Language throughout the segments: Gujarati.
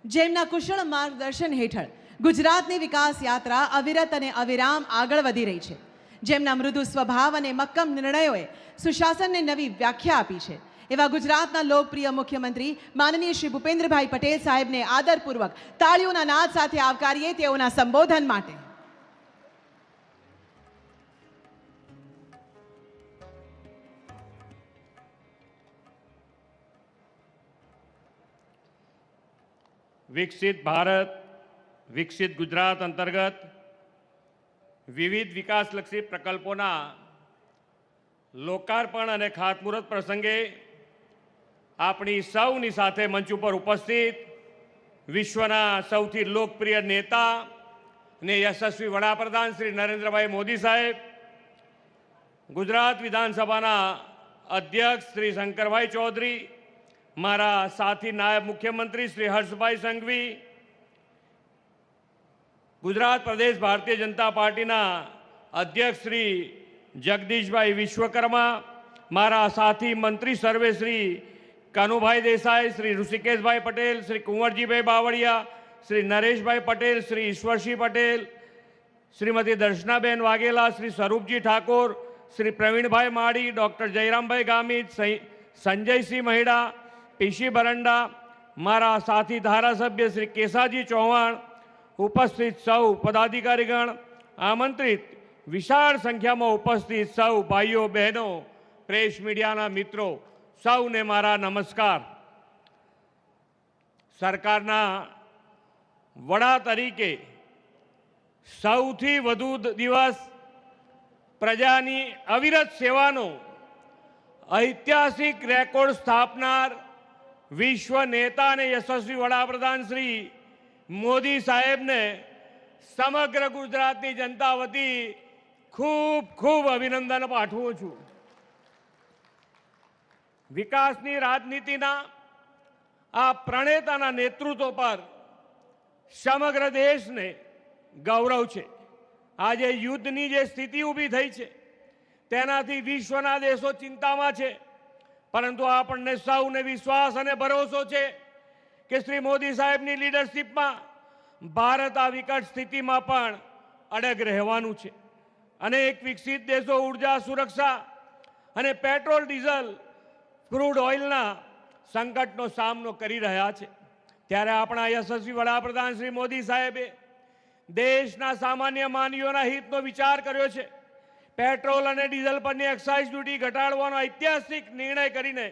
જેમના કુશળ માર્ગદર્શન હેઠળ ગુજરાતની વિકાસ યાત્રા અવિરત અને અવિરામ આગળ વધી રહી છે, જેમના મૃદુ સ્વભાવ અને મક્કમ નિર્ણયોએ સુશાસનને નવી વ્યાખ્યા આપી છે, એવા ગુજરાતના લોકપ્રિય મુખ્યમંત્રી માનનીય શ્રી ભૂપેન્દ્રભાઈ પટેલ સાહેબને આદરપૂર્વક તાળીઓના નાદ સાથે આવકારીએ તેઓના સંબોધન માટે. વિકસિત ભારત વિકસિત ગુજરાત અંતર્ગત વિવિધ વિકાસલક્ષી પ્રકલ્પોના લોકાર્પણ અને ખાતમુહૂર્ત પ્રસંગે આપણી સૌની સાથે મંચ ઉપર ઉપસ્થિત વિશ્વના સૌથી લોકપ્રિય નેતા અને યશસ્વી વડાપ્રધાન શ્રી નરેન્દ્રભાઈ મોદી સાહેબ, ગુજરાત વિધાનસભાના અધ્યક્ષ શ્રી શંકરભાઈ ચૌધરી, મારા સાથી નાયબ મુખ્યમંત્રી શ્રી હર્ષભાઈ સંઘવી, ગુજરાત પ્રદેશ ભારતીય જનતા પાર્ટીના અધ્યક્ષ શ્રી જગદીશભાઈ વિશ્વકર્મા, મારા સાથી મંત્રી સર્વે શ્રી કનુભાઈ દેસાઈ, શ્રી ઋષિકેશભાઈ પટેલ, શ્રી કુંવરજીભાઈ બાવળિયા, શ્રી નરેશભાઈ પટેલ, શ્રી ઈશ્વરસિંહ પટેલ, શ્રીમતી દર્શનાબેન વાઘેલા, શ્રી સ્વરૂપજી ઠાકોર, શ્રી પ્રવીણભાઈ માળી, ડૉક્ટર જયરામભાઈ ગામિત, સંજયસિંહ મહિડા, પીસી બરંડા, મારા સાથી ધારાસભ્ય શ્રી કેસાજી ચૌહાણ, ઉપસ્થિત સૌ પદાધિકારીગણ, આમંત્રિત વિશાળ સંખ્યામાં ઉપસ્થિત સૌ ભાઈઓ બહેનો, પ્રેસ મીડિયાના મિત્રો, સૌને મારા નમસ્કાર. સરકારના વડા તરીકે સૌથી વધુ દિવસ પ્રજાની અવિરત સેવાનો ઐતિહાસિક રેકોર્ડ સ્થાપનાર વિશ્વ નેતા અને યશસ્વી વડાપ્રધાન શ્રી મોદી સાહેબને સમગ્ર ગુજરાતની જનતા વતી ખૂબ ખૂબ અભિનંદન પાઠવું છું. વિકાસની રાજનીતિના આ પ્રણેતાના નેતૃત્વ પર સમગ્ર દેશને ગૌરવ છે. આજે યુદ્ધની જે સ્થિતિ ઊભી થઈ છે તેનાથી વિશ્વના દેશો ચિંતામાં છે, પરંતુ આપણને સૌને વિશ્વાસ અને ભરોસો છે કે શ્રી મોદી સાહેબની લીડરશીપમાં ભારત આ વિકટ સ્થિતિમાં પણ અડગ રહેવાનું છે. અનેક વિકસિત દેશો ઉર્જા સુરક્ષા અને પેટ્રોલ ડીઝલ ક્રૂડ ઓઇલના સંકટનો સામનો કરી રહ્યા છે, ત્યારે આપણા યશસ્વી વડાપ્રધાન શ્રી મોદી સાહેબે દેશના સામાન્ય માનવીઓના હિતનો વિચાર કર્યો છે. પેટ્રોલ અને ડીઝલ પરની એક્સાઇઝ ડ્યુટી ઘટાડવાનો ઐતિહાસિક નિર્ણય કરીને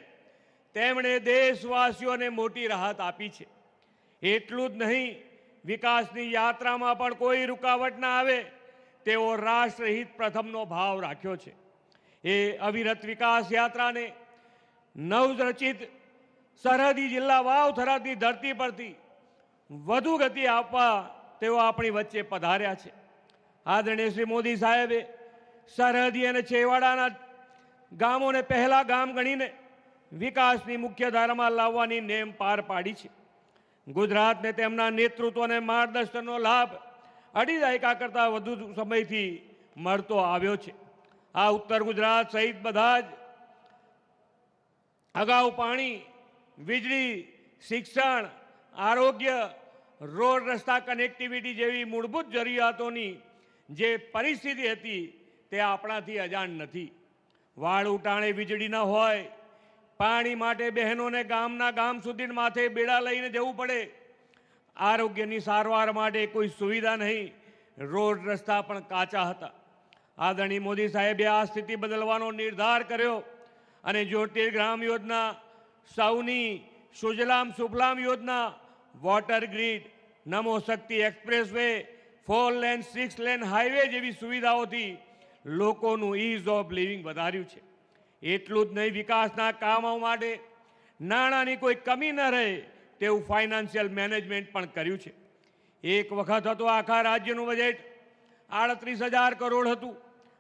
તેમણે દેશવાસીઓને મોટી રાહત આપી છે. એટલું જ નહીં, વિકાસની યાત્રામાં પણ કોઈ રૂકાવટ ના આવે તેવો રાષ્ટ્રહિત પ્રથમનો ભાવ રાખ્યો છે. એ અવિરત વિકાસ યાત્રાને નવરચિત સરહદી જિલ્લા વાવ થરાદની ધરતી પરથી વધુ ગતિ આપવા તેઓ આપણી વચ્ચે પધાર્યા છે. આદરણીય શ્રી મોદી સાહેબે સરહદી અને છેવાડાના ગામોને પહેલા ગામ ગણીને વિકાસની મુખ્ય ધારામાં લાવવાની નેમ પાર પાડી છે. ગુજરાતને તેમના નેતૃત્વ અને માર્ગદર્શનનો લાભ અઢી દાયકા કરતાં વધુ સમયથી મળતો આવ્યો છે. આ ઉત્તર ગુજરાત સહિત બધા જ અગાઉ પાણી, વીજળી, શિક્ષણ, આરોગ્ય, રોડ રસ્તા કનેક્ટિવિટી જેવી મૂળભૂત જરૂરિયાતોની જે પરિસ્થિતિ હતી તે આપણાથી અજાણ નથી. વાળ ઉટાણે વીજળી ન હોય, પાણી માટે બહેનોને ગામના ગામ સુધી માથે બેડા લઈને જવું પડે, આરોગ્યની સારવાર માટે કોઈ સુવિધા નહીં, રોડ રસ્તા પણ કાચા હતા. આદરણીય મોદી સાહેબે આ સ્થિતિ બદલવાનો નિર્ધાર કર્યો અને જ્યોતિર્ગ્રામ યોજના, સૌની સુજલામ સુફલામ યોજના, water grid, Namo Shakti expressway, 4 lane 6 lane highway જેવી સુવિધાઓથી લોકોનું ઇઝ ઓફ લિવિંગ વધાર્યું છે. એટલું જ નહીં, વિકાસના કામો માટે નાણાંની કોઈ કમી ન રહે તેવું ફાઇનાન્શિયલ મેનેજમેન્ટ પણ કર્યું છે. એક વખત હતો આખા રાજ્યનું બજેટ 38,000 કરોડ હતું.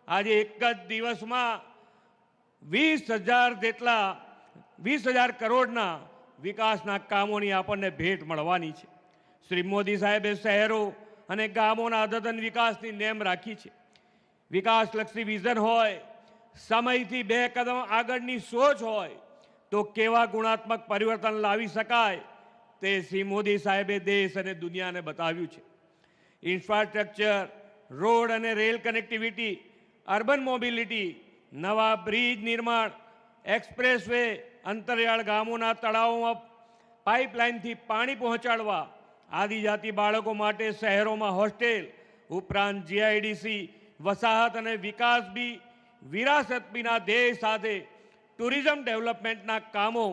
આજે એક જ દિવસમાં 20,000 કરોડના વિકાસના કામોની આપણને ભેટ મળવાની છે. શ્રી મોદી સાહેબે શહેરો અને ગામોના અદ્યતન વિકાસની નેમ રાખી છે. વિકાસલક્ષી વિઝન હોય, સમયથી 2 કદમ આગળની સોચ હોય તો કેવા ગુણાત્મક પરિવર્તન લાવી શકાય તે શ્રી મોદી સાહેબે દેશ અને દુનિયાને બતાવ્યું છે. ઇન્ફ્રાસ્ટ્રક્ચર, રોડ અને રેલ કનેક્ટિવિટી, અર્બન મોબિલિટી, નવા બ્રિજ નિર્માણ, એક્સપ્રેસ વે, અંતરિયાળ ગામોના તળાવોમાં પાઇપલાઇનથી પાણી પહોંચાડવા, આદિજાતિ બાળકો માટે શહેરોમાં હોસ્ટેલ, ઉપરાંત જીઆઈડીસી, વસાહત અને વિકાસ બી, વિરાસત બીના ધ્યેય સાથે ટુરિઝમ ડેવલપમેન્ટના કામો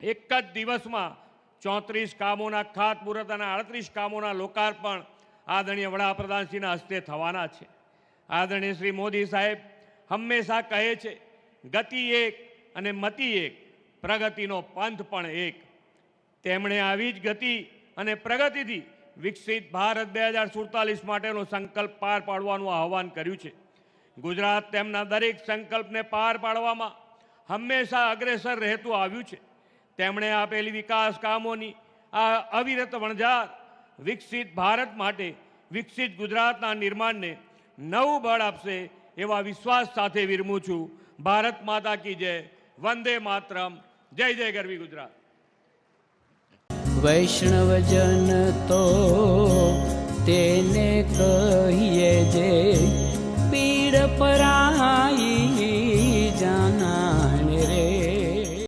એક જ દિવસમાં 34 કામોના ખાતમુહૂર્ત અને 38 કામોના લોકાર્પણ આદરણીય વડાપ્રધાનશ્રીના હસ્તે થવાના છે. આદરણીય શ્રી મોદી સાહેબ હંમેશા કહે છે, ગતિ એક અને મતિ એક, પ્રગતિનો પંથ પણ એક. તેમણે આવી જ ગતિ અને પ્રગતિથી વિકસિત ભારત 2047 માટેનો સંકલ્પ પાર પાડવાનું આહ્વાન કર્યું છે. ગુજરાત તેમના દરેક સંકલ્પને પાર પાડવામાં હંમેશા અગ્રેસર રહેતું આવ્યું છે. તેમણે આપેલી વિકાસ કામોની આ અવિરત વણઝાર વિકસિત ભારત માટે વિકસિત ગુજરાતના નિર્માણને નવું બળ આપશે એવા વિશ્વાસ સાથે વિરમું છું. ભારત માતા કી જય. વંદે માતરમ. જય જય ગરવી ગુજરાત. વૈષ્ણવજન તો તેને કહીએ જે